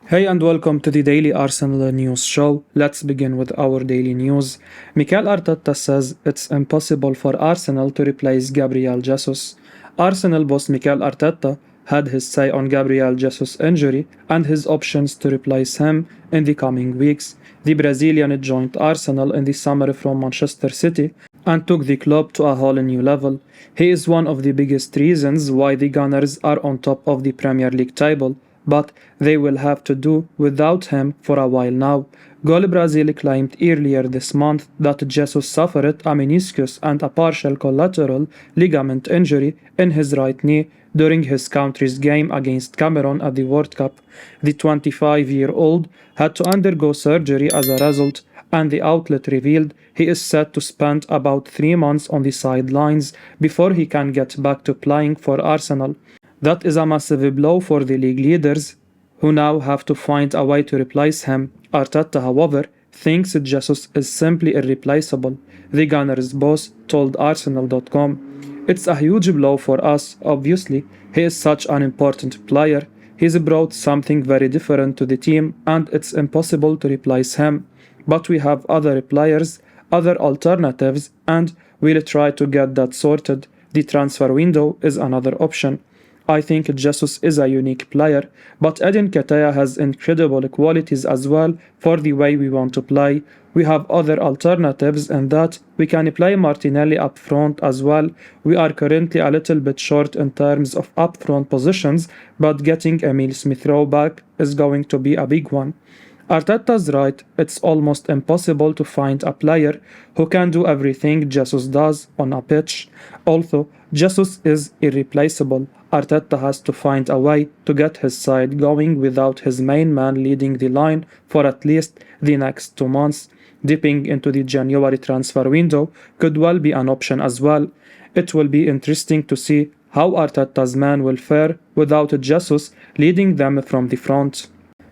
Hey and welcome to the Daily Arsenal News Show. Let's begin with our daily news. Mikel Arteta says it's impossible for Arsenal to replace Gabriel Jesus. Arsenal boss Mikel Arteta had his say on Gabriel Jesus' injury and his options to replace him in the coming weeks. The Brazilian joined Arsenal in the summer from Manchester City and took the club to a whole new level. He is one of the biggest reasons why the Gunners are on top of the Premier League table, but they will have to do without him for a while now. Goal Brazil claimed earlier this month that Jesus suffered a meniscus and a partial collateral ligament injury in his right knee during his country's game against Cameroon at the World Cup. The 25-year-old had to undergo surgery as a result, and the outlet revealed he is set to spend about 3 months on the sidelines before he can get back to playing for Arsenal. That is a massive blow for the league leaders, who now have to find a way to replace him. Arteta, however, thinks Jesus is simply irreplaceable. The Gunners' boss told Arsenal.com, "It's a huge blow for us, obviously. He is such an important player. He's brought something very different to the team, and it's impossible to replace him. But we have other players, other alternatives, and we'll try to get that sorted. The transfer window is another option. I think Jesus is a unique player, but Eden Ketia has incredible qualities as well for the way we want to play. We have other alternatives in that we can play Martinelli up front as well. We are currently a little bit short in terms of up front positions, but getting Emile Smith Rowe back is going to be a big one." Arteta's right, it's almost impossible to find a player who can do everything Jesus does on a pitch. Although Jesus is irreplaceable, Arteta has to find a way to get his side going without his main man leading the line for at least the next 2 months. Dipping into the January transfer window could well be an option as well. It will be interesting to see how Arteta's men will fare without Jesus leading them from the front.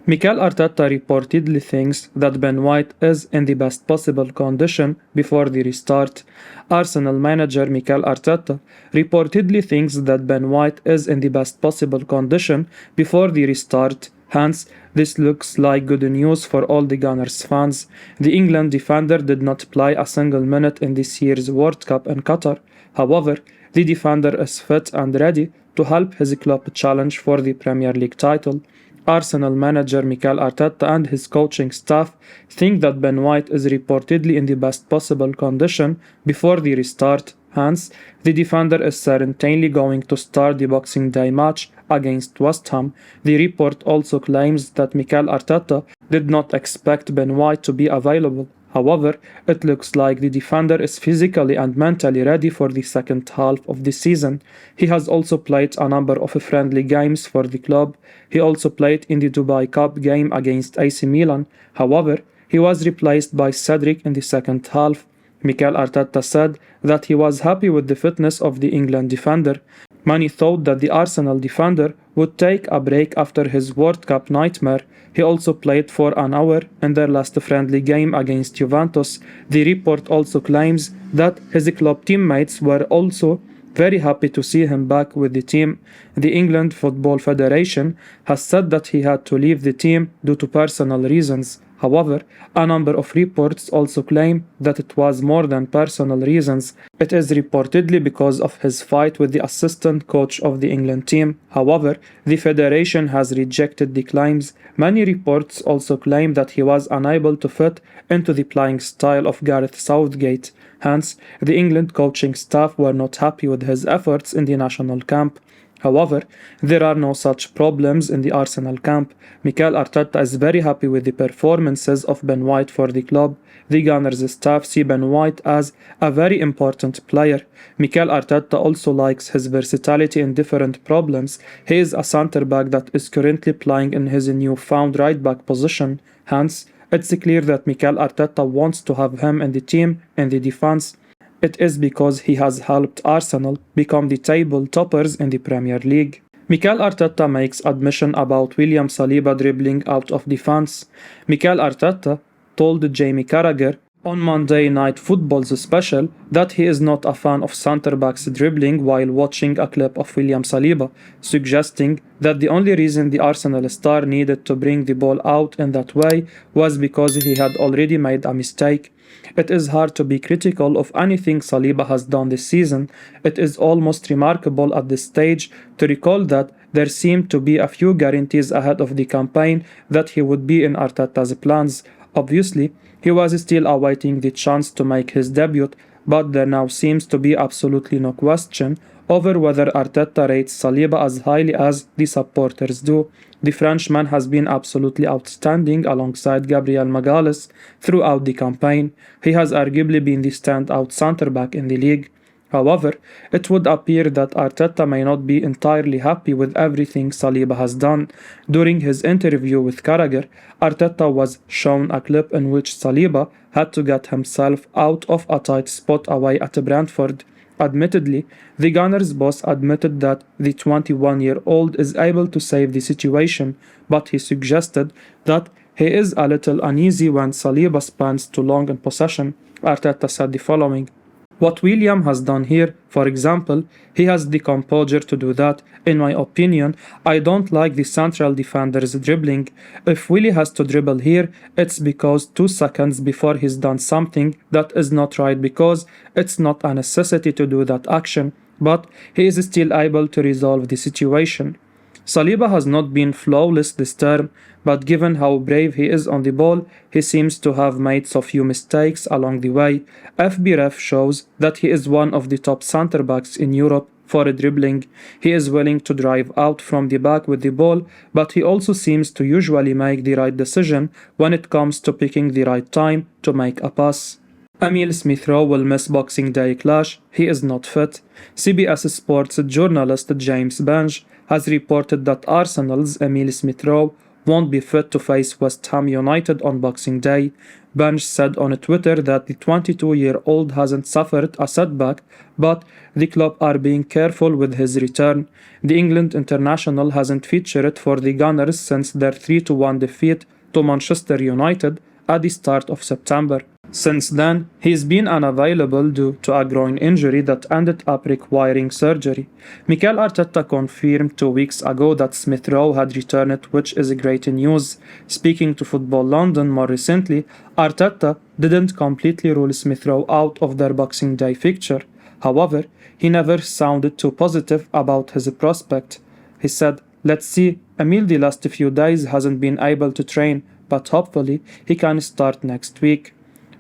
Mikel Arteta reportedly thinks that Ben White is in the best possible condition before the restart. Arsenal manager Mikel Arteta reportedly thinks that Ben White is in the best possible condition before the restart. Hence, this looks like good news for all the Gunners fans. The England defender did not play a single minute in this year's World Cup in Qatar. However, the defender is fit and ready to help his club challenge for the Premier League title. Arsenal manager Mikel Arteta and his coaching staff think that Ben White is reportedly in the best possible condition before the restart. Hence, the defender is certainly going to start the Boxing Day match against West Ham. The report also claims that Mikel Arteta did not expect Ben White to be available. However, it looks like the defender is physically and mentally ready for the second half of the season. He has also played a number of friendly games for the club. He also played in the Dubai Cup game against AC Milan. However, he was replaced by Cedric in the second half. Mikel Arteta said that he was happy with the fitness of the England defender. Many thought that the Arsenal defender would take a break after his World Cup nightmare. He also played for an hour in their last friendly game against Juventus. The report also claims that his club teammates were also very happy to see him back with the team. The England Football Federation has said that he had to leave the team due to personal reasons. However, a number of reports also claim that it was more than personal reasons. It is reportedly because of his fight with the assistant coach of the England team. However, the federation has rejected the claims. Many reports also claim that he was unable to fit into the playing style of Gareth Southgate. Hence, the England coaching staff were not happy with his efforts in the national camp. However, there are no such problems in the Arsenal camp. Mikel Arteta is very happy with the performances of Ben White for the club. The Gunners staff see Ben White as a very important player. Mikel Arteta also likes his versatility in different problems. He is a centre-back that is currently playing in his newfound right-back position. Hence, it's clear that Mikel Arteta wants to have him in the team in the defense. It is because he has helped Arsenal become the table toppers in the Premier League. Mikel Arteta makes admission about William Saliba dribbling out of defense. Mikel Arteta told Jamie Carragher on Monday Night Football's special that he is not a fan of centre-backs dribbling while watching a clip of William Saliba, suggesting that the only reason the Arsenal star needed to bring the ball out in that way was because he had already made a mistake. It is hard to be critical of anything Saliba has done this season. It is almost remarkable at this stage to recall that there seemed to be a few guarantees ahead of the campaign that he would be in Arteta's plans. Obviously, he was still awaiting the chance to make his debut, but there now seems to be absolutely no question over whether Arteta rates Saliba as highly as the supporters do. The Frenchman has been absolutely outstanding alongside Gabriel Magalhaes throughout the campaign. He has arguably been the standout centre-back in the league. However, it would appear that Arteta may not be entirely happy with everything Saliba has done. During his interview with Carragher, Arteta was shown a clip in which Saliba had to get himself out of a tight spot away at Brentford. Admittedly, the Gunners' boss admitted that the 21-year-old is able to save the situation, but he suggested that he is a little uneasy when Saliba spends too long in possession. Arteta said the following: "What William has done here, for example, he has the composure to do that. In my opinion, I don't like the central defender's dribbling. If Willie has to dribble here, it's because 2 seconds before he's done something that is not right because it's not a necessity to do that action, but he is still able to resolve the situation." Saliba has not been flawless this term, but given how brave he is on the ball, he seems to have made so few mistakes along the way. FBref shows that he is one of the top centre-backs in Europe for dribbling. He is willing to drive out from the back with the ball, but he also seems to usually make the right decision when it comes to picking the right time to make a pass. Emile Smith Rowe will miss Boxing Day clash. He is not fit. CBS Sports journalist James Benge has reported that Arsenal's Emile Smith Rowe won't be fit to face West Ham United on Boxing Day. Benge said on Twitter that the 22-year-old hasn't suffered a setback, but the club are being careful with his return. The England international hasn't featured for the Gunners since their 3-1 defeat to Manchester United at the start of September. Since then, he's been unavailable due to a groin injury that ended up requiring surgery. Mikel Arteta confirmed 2 weeks ago that Smith Rowe had returned, which is great news. Speaking to Football London more recently, Arteta didn't completely rule Smith Rowe out of their Boxing Day fixture. However, he never sounded too positive about his prospect. He said, "Let's see, Emile the last few days hasn't been able to train, but hopefully he can start next week."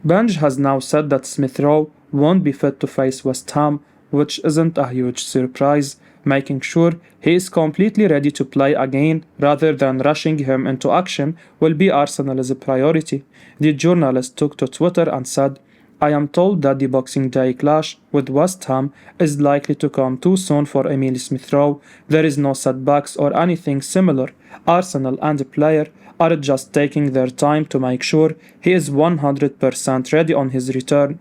Benge has now said that Smith Rowe won't be fit to face West Ham, which isn't a huge surprise. Making sure he is completely ready to play again rather than rushing him into action will be Arsenal's priority. The journalist took to Twitter and said, "I am told that the Boxing Day clash with West Ham is likely to come too soon for Emile Smith Rowe. There is no setbacks or anything similar. Arsenal and the player are just taking their time to make sure he is 100% ready on his return."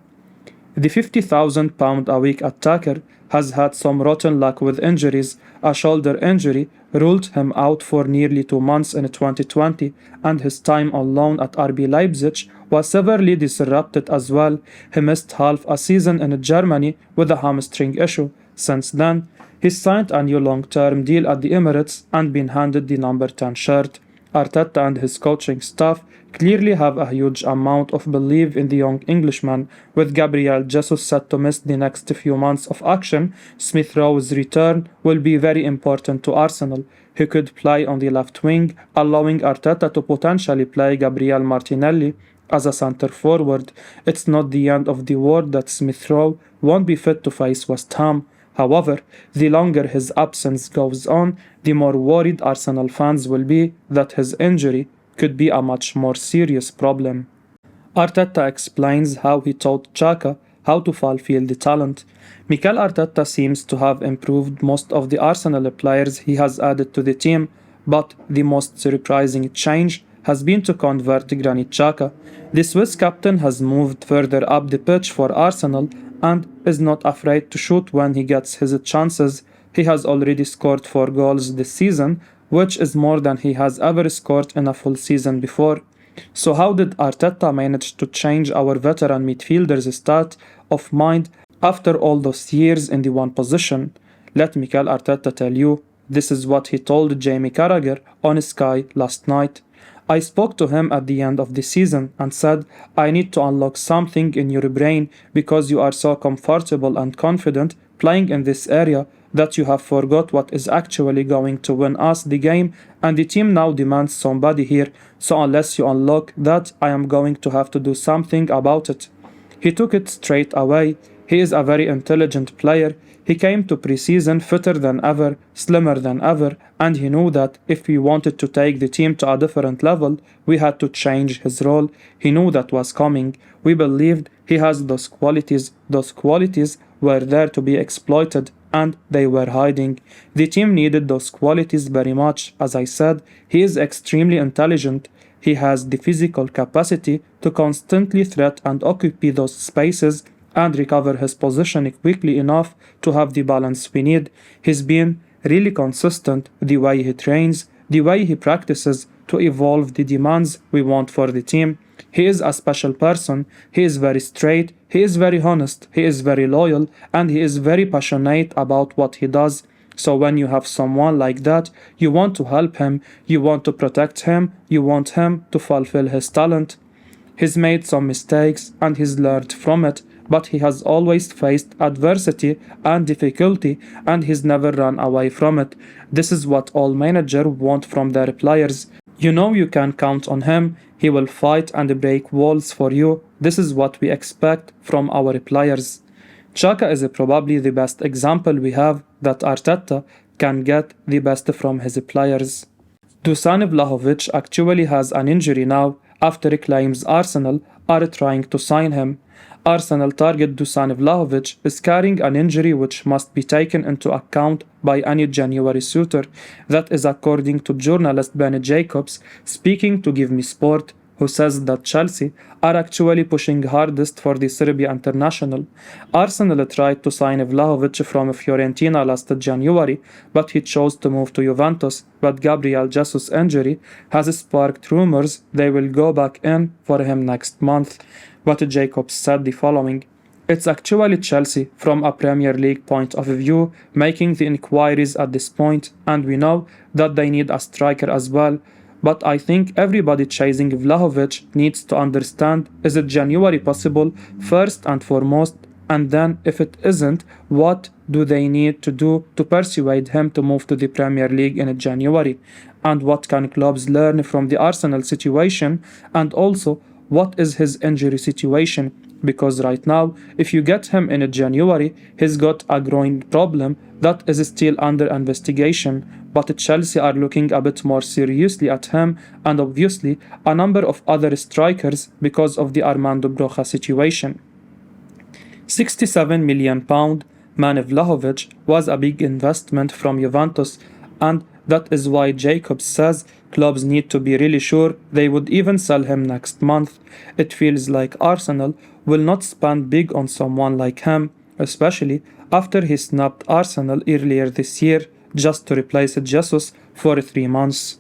The £50,000 a week attacker has had some rotten luck with injuries. A shoulder injury ruled him out for nearly 2 months in 2020, and his time on loan at RB Leipzig was severely disrupted as well. He missed half a season in Germany with a hamstring issue. Since then, he signed a new long-term deal at the Emirates and been handed the number 10 shirt. Arteta and his coaching staff clearly have a huge amount of belief in the young Englishman. With Gabriel Jesus set to miss the next few months of action, Smith Rowe's return will be very important to Arsenal. He could play on the left wing, allowing Arteta to potentially play Gabriel Martinelli as a centre forward. It's not the end of the world that Smith Rowe won't be fit to face West Ham. However, the longer his absence goes on, the more worried Arsenal fans will be that his injury could be a much more serious problem. Arteta explains how he taught Xhaka how to fulfill the talent. Mikel Arteta seems to have improved most of the Arsenal players he has added to the team, but the most surprising change has been to convert Granit Xhaka. The Swiss captain has moved further up the pitch for Arsenal and is not afraid to shoot when he gets his chances. He has already scored 4 goals this season, which is more than he has ever scored in a full season before. So how did Arteta manage to change our veteran midfielder's state of mind after all those years in the one position? Let Mikel Arteta tell you. This is what he told Jamie Carragher on Sky last night. I spoke to him at the end of the season and said, I need to unlock something in your brain because you are so comfortable and confident playing in this area that you have forgot what is actually going to win us the game, and the team now demands somebody here, so unless you unlock that, I am going to have to do something about it. He took it straight away. He is a very intelligent player. He came to preseason fitter than ever, slimmer than ever, and he knew that if we wanted to take the team to a different level, we had to change his role. He knew that was coming. We believed he has those qualities. Those qualities were there to be exploited, and they were hiding. The team needed those qualities very much. As I said, he is extremely intelligent. He has the physical capacity to constantly threat and occupy those spaces and recover his position quickly enough to have the balance we need. He's been really consistent the way he trains, the way he practices to evolve the demands we want for the team. He is a special person. He is very straight, he is very honest, he is very loyal, and he is very passionate about what he does. So when you have someone like that, you want to help him, you want to protect him, you want him to fulfill his talent. He's made some mistakes and he's learned from it, but he has always faced adversity and difficulty and he's never run away from it. This is what all managers want from their players. You know you can count on him. He will fight and break walls for you. This is what we expect from our players. Xhaka is probably the best example we have that Arteta can get the best from his players. Dusan Vlahovic actually has an injury now after claims Arsenal are trying to sign him. Arsenal target Dusan Vlahovic is carrying an injury which must be taken into account by any January suitor. That is according to journalist Ben Jacobs speaking to Give Me Sport, who says that Chelsea are actually pushing hardest for the Serbia international. Arsenal tried to sign Vlahovic from Fiorentina last January, but he chose to move to Juventus. But Gabriel Jesus' injury has sparked rumors they will go back in for him next month. But Jacobs said the following: It's actually Chelsea from a Premier League point of view making the inquiries at this point, and we know that they need a striker as well. But I think everybody chasing Vlahovic needs to understand, is it January possible first and foremost, and then if it isn't, what do they need to do to persuade him to move to the Premier League in January? And what can clubs learn from the Arsenal situation, and also what is his injury situation? Because right now, if you get him in January, he's got a groin problem that is still under investigation. But Chelsea are looking a bit more seriously at him, and obviously a number of other strikers because of the Armando Broja situation. £67 million Man Vlahovic was a big investment from Juventus, and that is why Jacobs says clubs need to be really sure they would even sell him next month. It feels like Arsenal will not spend big on someone like him, especially after he snapped Arsenal earlier this year just to replace Jesus for 3 months.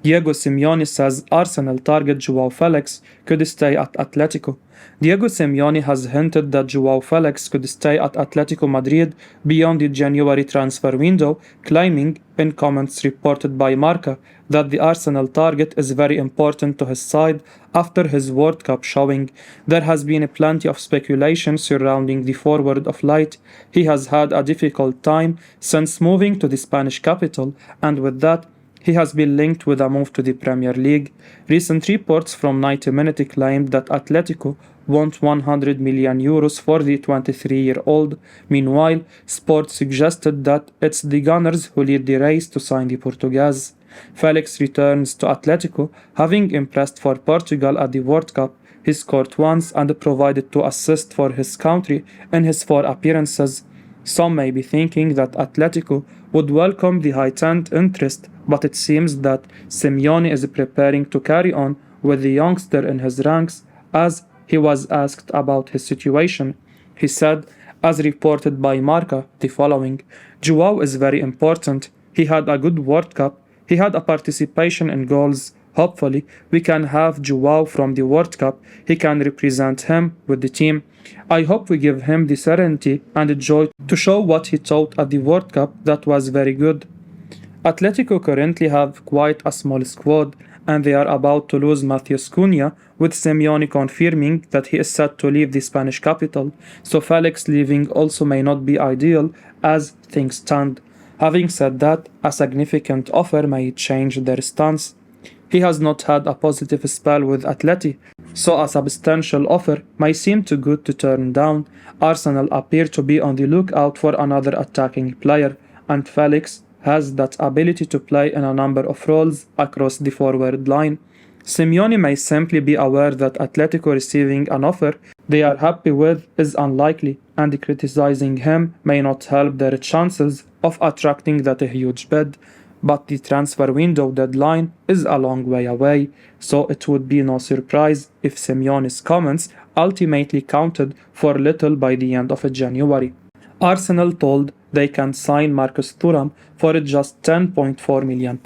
Diego Simeone says Arsenal target Joao Felix could stay at Atletico. Diego Simeone has hinted that Joao Felix could stay at Atletico Madrid beyond the January transfer window, claiming, in comments reported by Marca, that the Arsenal target is very important to his side after his World Cup showing. There has been plenty of speculation surrounding the forward of late. He has had a difficult time since moving to the Spanish capital, and with that, he has been linked with a move to the Premier League. Recent reports from 90 Minutes claimed that Atletico want €100 million for the 23-year-old. Meanwhile, Sport suggested that it's the Gunners who lead the race to sign the Portuguese. Felix returns to Atletico, having impressed for Portugal at the World Cup. He scored once and provided 2 assists for his country in his 4 appearances. Some may be thinking that Atletico would welcome the heightened interest, but it seems that Simeone is preparing to carry on with the youngster in his ranks. As he was asked about his situation, he said, as reported by Marca, the following: Joao is very important. He had a good World Cup. He had a participation in goals. Hopefully, we can have Joao from the World Cup. He can represent him with the team. I hope we give him the serenity and the joy to show what he taught at the World Cup that was very good. Atletico currently have quite a small squad, and they are about to lose Matheus Cunha, with Simeone confirming that he is set to leave the Spanish capital, so Felix leaving also may not be ideal as things stand. Having said that, a significant offer may change their stance. He has not had a positive spell with Atleti, so a substantial offer may seem too good to turn down. Arsenal appear to be on the lookout for another attacking player, and Felix has that ability to play in a number of roles across the forward line. Simeone may simply be aware that Atletico receiving an offer they are happy with is unlikely, and criticizing him may not help their chances of attracting that huge bid. But the transfer window deadline is a long way away, so it would be no surprise if Simeone's comments ultimately counted for little by the end of January. Arsenal told they can sign Marcus Thuram for just £10.4 million.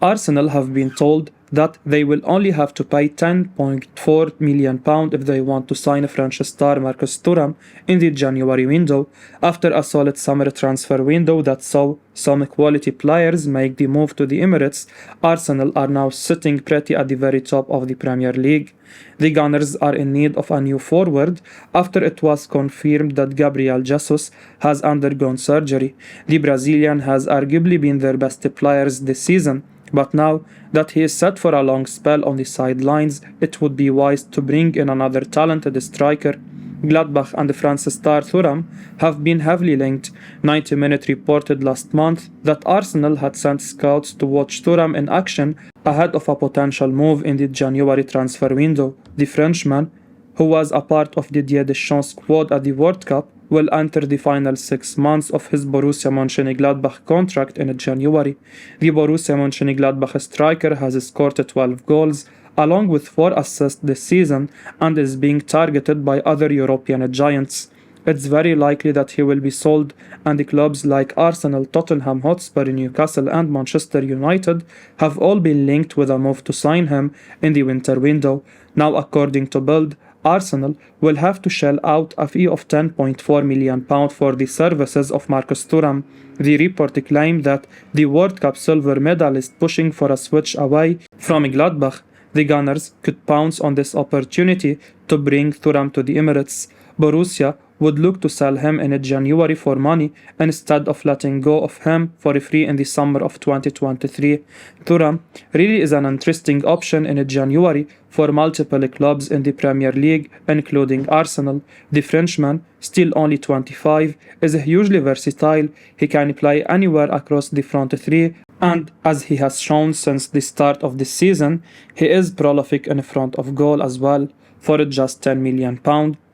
Arsenal have been told that they will only have to pay £10.4 million if they want to sign French star Marcus Thuram in the January window, after a solid summer transfer window that saw some quality players make the move to the Emirates. Arsenal are now sitting pretty at the very top of the Premier League. The Gunners are in need of a new forward after it was confirmed that Gabriel Jesus has undergone surgery. The Brazilian has arguably been their best players this season, but now that he is set for a long spell on the sidelines, it would be wise to bring in another talented striker. Gladbach and France star Thuram have been heavily linked. 90 Minutes reported last month that Arsenal had sent scouts to watch Thuram in action ahead of a potential move in the January transfer window. The Frenchman, who was a part of Didier Deschamps' squad at the World Cup, will enter the final 6 months of his Borussia Mönchengladbach contract in January. The Borussia Mönchengladbach striker has scored 12 goals, along with 4 assists this season, and is being targeted by other European giants. It's very likely that he will be sold, and the clubs like Arsenal, Tottenham Hotspur, Newcastle and Manchester United have all been linked with a move to sign him in the winter window. Now, according to Bild, Arsenal will have to shell out a fee of £10.4 million for the services of Marcus Thuram. The report claimed that the World Cup silver medalist pushing for a switch away from Gladbach. The Gunners could pounce on this opportunity to bring Thuram to the Emirates. Borussia would look to sell him in January for money instead of letting go of him for free in the summer of 2023. Thuram really is an interesting option in January for multiple clubs in the Premier League, including Arsenal. The Frenchman, still only 25, is hugely versatile. He can play anywhere across the front three, and as he has shown since the start of the season, he is prolific in front of goal as well. For just £10 million,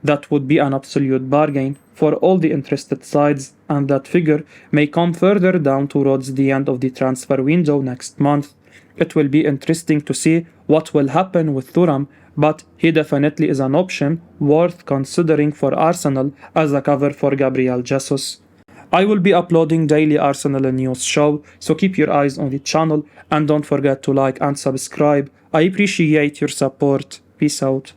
that would be an absolute bargain for all the interested sides, and that figure may come further down towards the end of the transfer window next month. It will be interesting to see what will happen with Thuram, but he definitely is an option worth considering for Arsenal as a cover for Gabriel Jesus. I will be uploading daily Arsenal news show, so keep your eyes on the channel and don't forget to like and subscribe. I appreciate your support. Peace out.